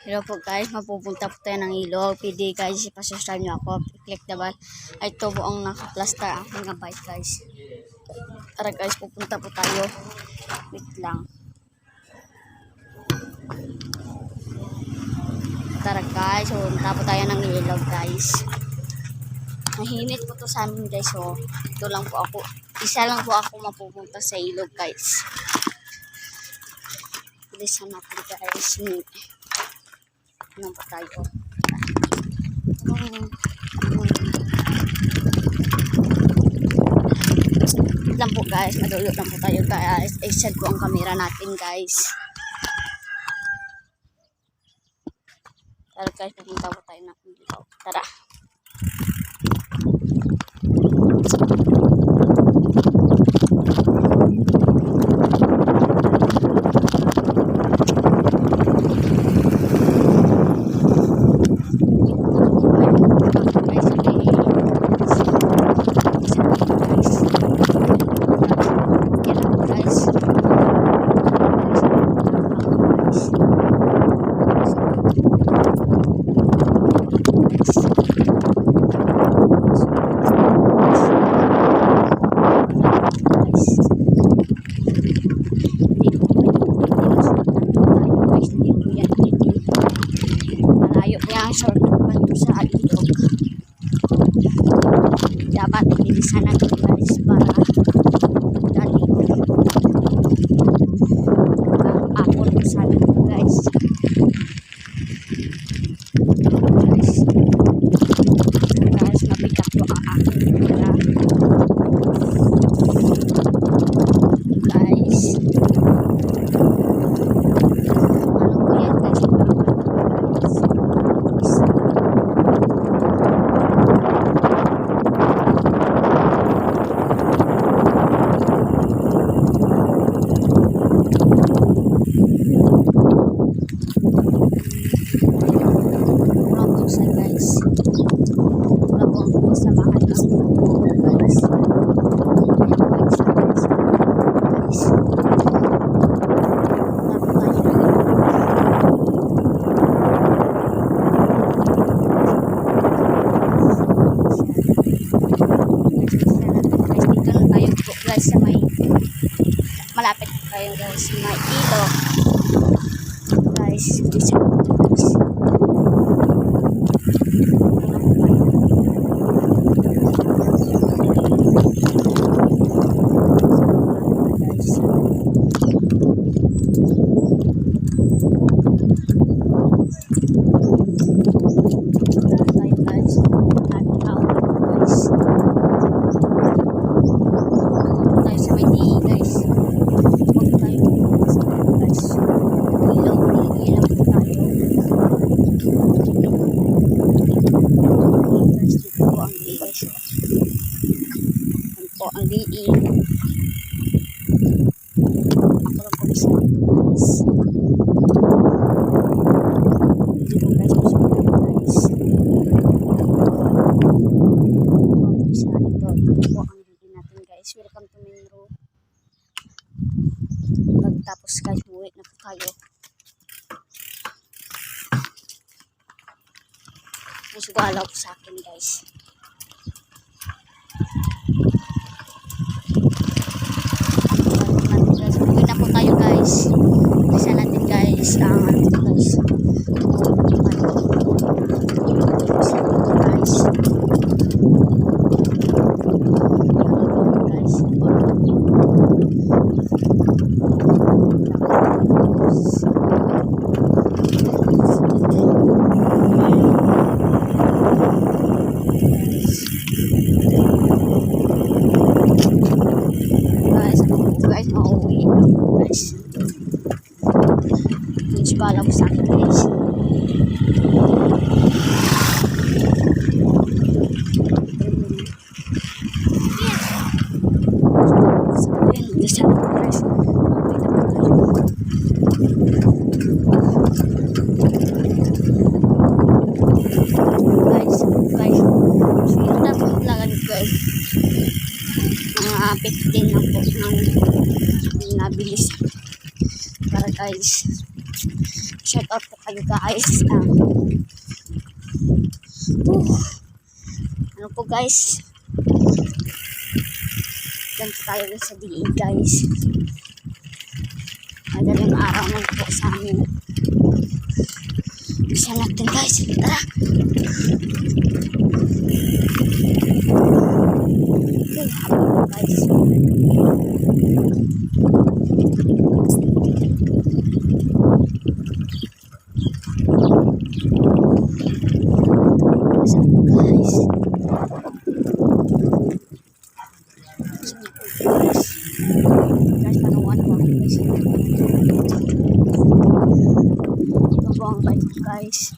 Hello po guys, mapupunta po tayo ng ilog. Pwede guys, ipasubscribe nyo ako. I-click the bell. Ay, ito po ang naka-plaster ang mga bike guys. Tara guys, pupunta po tayo. Wait lang. Tara guys, pupunta po tayo ng ilog guys. Mahinit po to sa amin guys. So, ito lang po ako. Isa lang po ako mapupunta sa ilog guys. Bilisan natin guys. Ano pa tayo? Lang po guys, madulot lang po tayo guys. I-set po ang camera natin guys. Tara guys, pupunta po tayo ng ilog. Tara. Ang shortcut pa ito sa ilog. Dapat bilisan natin guys para dali ako rin sa ilog guys. Guys, mabigat po ang aking camera guys. Ano po yan guys? Sa may malapit kayo guys sa may ilog guys. Bisa guys po ang liig. Ako lang po isa guys. Dito guys, guys. Ako isa dito. Ito po ang liig natin guys. Welcome to Minro. Pagtapos guys, buwi na po tayo. May sugalaw po sa akin guys. Uwi na po tayo guys. Isa natin guys ang ano guys. Guys, mauwi guys. Medyo bala ko sa akin guys. Mga 15 na po ng nabilis para guys. Shout out po kayo guys. Ano po guys? Diyan po tayo sa diin guys. Madaling araw na po sa amin. Bisa natin guys. Tara! Okay, habang guys. Guys, panawan ko guys. Ito po ang bike guys.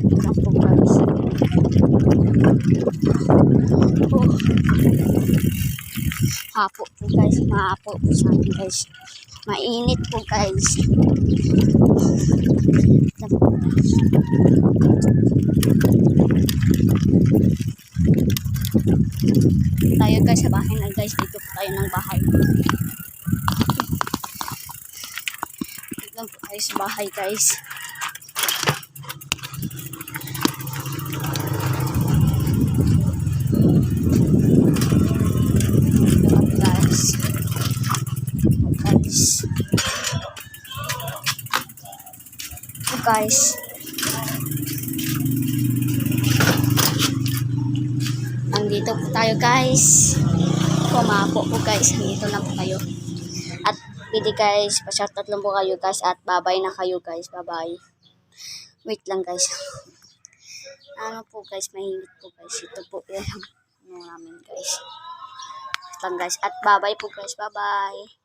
Ito po guys. Oh. Hapo po guys. Mahapo po sa akin guys. Mainit po guys. Tayo guys sa bahay na guys. Dito po tayo ng bahay. Dito po tayo sa bahay guys. Guys. Nandito po tayo guys. Pumapo po guys. Nandito na po kayo. At pwede guys, pa-shoutout lang po kayo guys. At bye-bye na kayo guys. Bye-bye. Wait lang guys. Ano po guys, mahingit po guys. Ito po yan. Ano namin guys. Wait lang guys. At bye-bye po guys. Bye-bye.